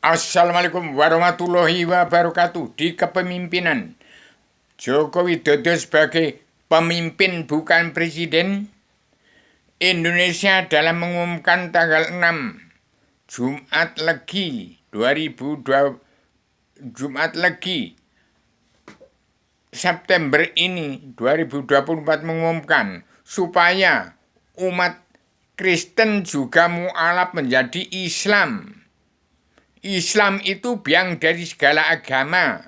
Assalamualaikum warahmatullahi wabarakatuh. Di kepemimpinan Joko Widodo sebagai pemimpin bukan presiden, Indonesia dalam mengumumkan tanggal 6 Jumat Legi 2002 Jumat Legi September ini 2024 mengumumkan supaya umat Kristen juga mualaf menjadi Islam. Islam itu biang dari segala agama.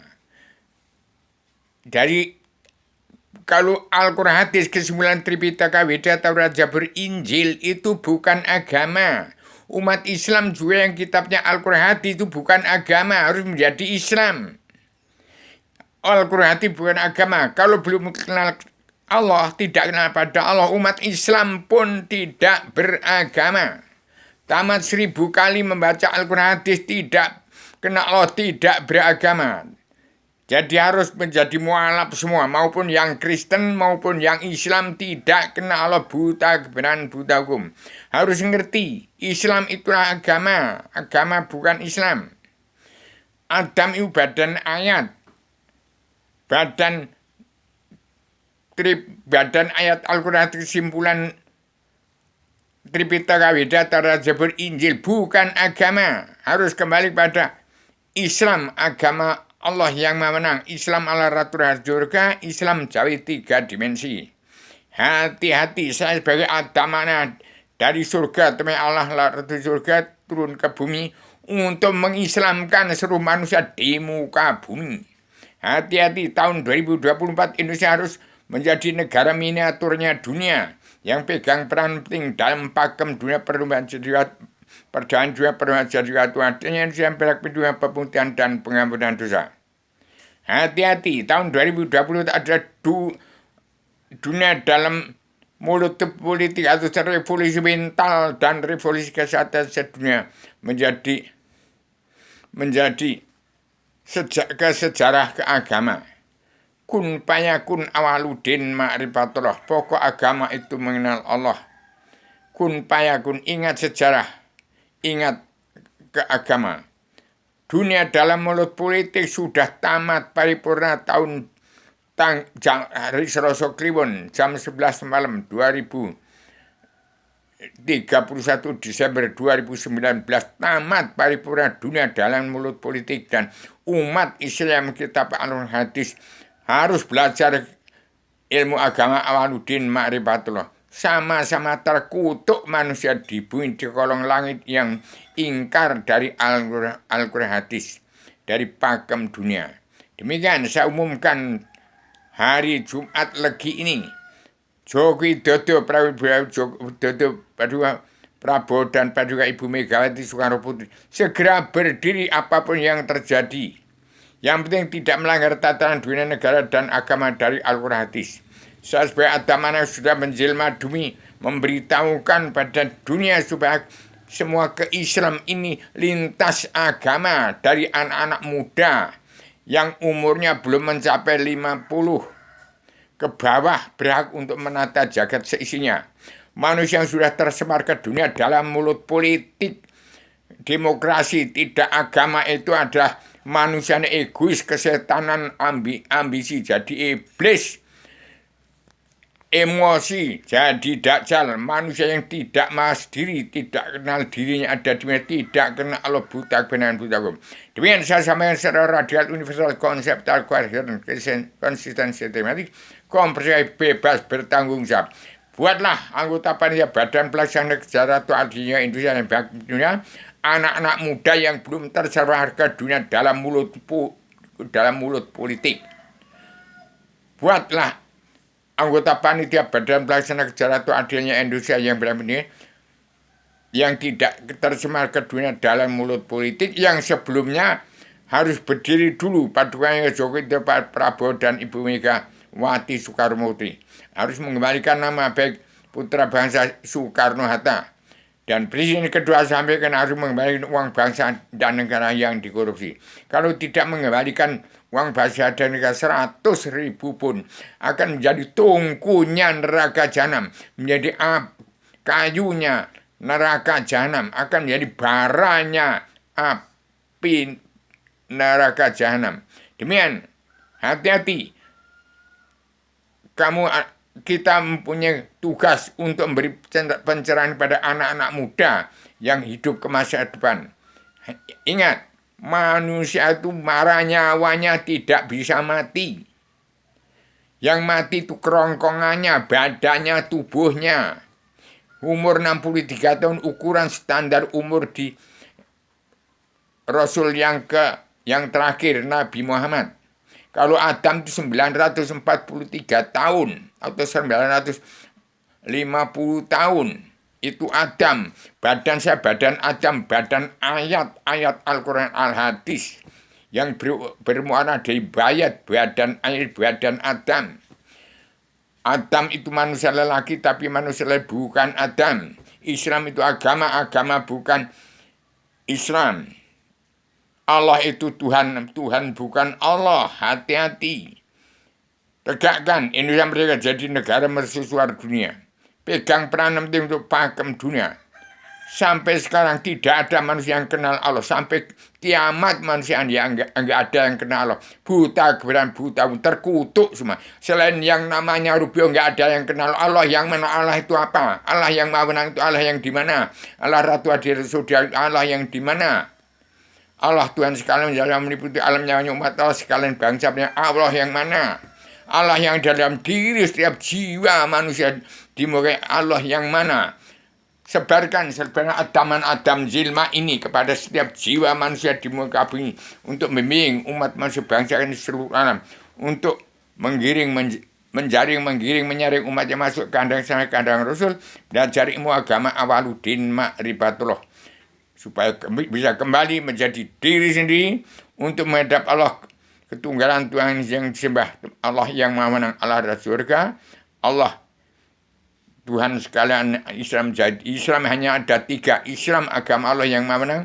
Kalau Al-Quran hadis ke-9 Tripitaka Weda Taurat Zabur Injil itu bukan agama. Umat Islam juga yang kitabnya Al-Quran hadis itu bukan agama, harus menjadi Islam. Al-Quran hadis bukan agama. Kalau belum kenal Allah, tidak kenal pada Allah, umat Islam pun tidak beragama. Tamat 1000 kali membaca Al-Quran hadis tidak kena Allah, tidak beragama. Jadi harus menjadi mualaf semua, maupun yang Kristen maupun yang Islam tidak kena Allah, buta kebenaran, buta hukum. Harus ngerti, Islam itulah agama, agama bukan Islam. Adam itu badan ayat, badan ayat Al-Quran kesimpulan Tripitaka Weda Taurat Zabur Injil bukan agama. Harus kembali pada Islam, agama Allah yang menang. Islam ala ratul surga, Islam jauhi 3 dimensi. Hati-hati, saya sebagai adamana dari surga, teman Allah ratul surga turun ke bumi untuk mengislamkan seluruh manusia di muka bumi. Hati-hati, tahun 2024 Indonesia harus menjadi negara miniaturnya dunia yang pegang peran penting dalam pakem dunia perlombaan syariat, perdaan dunia perlombaan syariat Tuhan, yang berak dunia pemutihan dan pengampunan dosa. Hati-hati, tahun 2020 ada dunia dalam mulut politik atau revolusi mental dan revolusi kesehatan sedunia menjadi sejarah keagama. Kun payakun awaludin ma'rifatullah. Pokok agama itu mengenal Allah. Kun payakun, ingat sejarah, ingat keagama. Dunia dalam mulut politik sudah tamat paripurna tahun hari Selasa Kliwon jam 11 malam 31 Desember 2019 tamat paripurna dunia dalam mulut politik, dan umat Islam kitab Al-Quran hadis harus belajar ilmu agama awaludin ma'rifatullah. Sama-sama terkutuk manusia di bumi di kolong langit yang ingkar dari Al-Quran hadis, dari pakem dunia. Demikian saya umumkan hari Jumat Legi ini. Joko Widodo, Prabowo dan juga Ibu Megawati Soekarno Putri segera berdiri apapun yang terjadi. Yang penting tidak melanggar tatanan dunia, negara, dan agama dari Al-Quran hadis. Saya sebagai adamana sudah menjelma demi memberitahukan pada dunia supaya semua ke-Islam ini lintas agama, dari anak-anak muda yang umurnya belum mencapai 50 ke bawah berhak untuk menata jagat seisinya. Manusia yang sudah tersemar ke dunia dalam mulut politik, demokrasi, tidak agama itu adalah manusia egois, kesetanan, ambisi jadi iblis, emosi jadi dajjal, manusia yang tidak mawas diri, tidak kenal dirinya ada di mana, tidak kenal Allah, buta kebenaran, buta hukum. Demikian saya sampaikan secara radial, universal, konseptual, koheren, konsisten, sistematik, komprehensif, bebas, bertanggung jawab. Buatlah anggota panitia Badan Pelaksana Kegiatan Adilnya Indonesia yang baik dunia, anak-anak muda yang belum terserah harga dunia dalam mulut politik. Buatlah anggota panitia Badan Pelaksana Kegiatan Adilnya Indonesia yang benar-benar yang tidak tercemar ke dunia dalam mulut politik, yang sebelumnya harus berdiri dulu padukannya Jokowi, Pak Prabowo, dan Ibu Megawati Soekarno Putri. Harus mengembalikan nama baik putra bangsa Soekarno-Hatta. Dan presiden kedua sampaikan harus mengembalikan uang bangsa dan negara yang dikorupsi. Kalau tidak mengembalikan uang bangsa dan negara 100.000 pun akan menjadi tungkunya neraka jahanam, menjadi kayunya neraka jahanam, akan menjadi baranya api neraka jahanam. Demikian, hati-hati. Kita mempunyai tugas untuk memberi pencerahan pada anak-anak muda yang hidup ke masa depan. Ingat, manusia itu nyawanya tidak bisa mati. Yang mati itu kerongkongannya, badannya, tubuhnya. Umur 63 tahun ukuran standar umur di Rasul yang terakhir, Nabi Muhammad. Kalau Adam itu 943 tahun atau 950 tahun. Itu Adam. Badan saya badan Adam, badan ayat-ayat Al-Quran Al-Hadis. Yang bermuara dari badan air, badan Adam. Adam itu manusia lelaki, tapi manusia lelaki bukan Adam. Islam itu agama bukan Islam. Allah itu Tuhan bukan Allah. Hati-hati. Tegakkan Indonesia mereka jadi negara mercusuar dunia. Pegang peranan penting untuk pakem dunia. Sampai sekarang tidak ada manusia yang kenal Allah. Sampai kiamat manusia yang enggak ada yang kenal Allah. Buta, terkutuk semua. Selain yang namanya Rubio enggak ada yang kenal Allah. Yang mana Allah itu apa? Allah yang maha menang itu Allah yang di mana? Allah Ratu Adil Saudara Allah yang di mana? Allah Tuhan sekalian yang meliputi alam nyawanya umat Allah sekalian bangsa Allah yang mana? Allah yang dalam diri setiap jiwa manusia dimulai Allah yang mana? Sebarkan Adam Zilma ini kepada setiap jiwa manusia di muka bumi untuk membimbing umat manusia bangsa ini seluruh alam untuk menjaring, menyaring umat yang masuk kandang sana kandang Rasul dan cari ilmu agama awaludin ma'rifatullah supaya bisa kembali menjadi diri sendiri untuk menghadap Allah ketunggalan Tuhan yang disembah, Allah yang maha menang, Allah adalah surga, Allah Tuhan sekalian. Islam hanya ada 3. Islam agama Allah yang maha menang,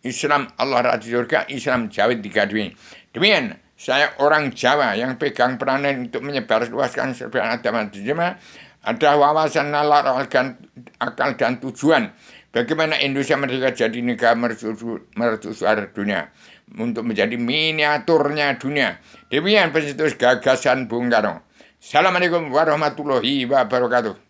Islam Allah Raja Surga, Islam Jawa 3 dunia. Demikian, saya orang Jawa yang pegang peranan untuk menyebarluaskan sebagian agama Jawa, ada wawasan nalar akal dan tujuan. Bagaimana Indonesia merdeka jadi negara mercusuar dunia untuk menjadi miniaturnya dunia. Demikian pencetus gagasan Bung Karno. Assalamualaikum warahmatullahi wabarakatuh.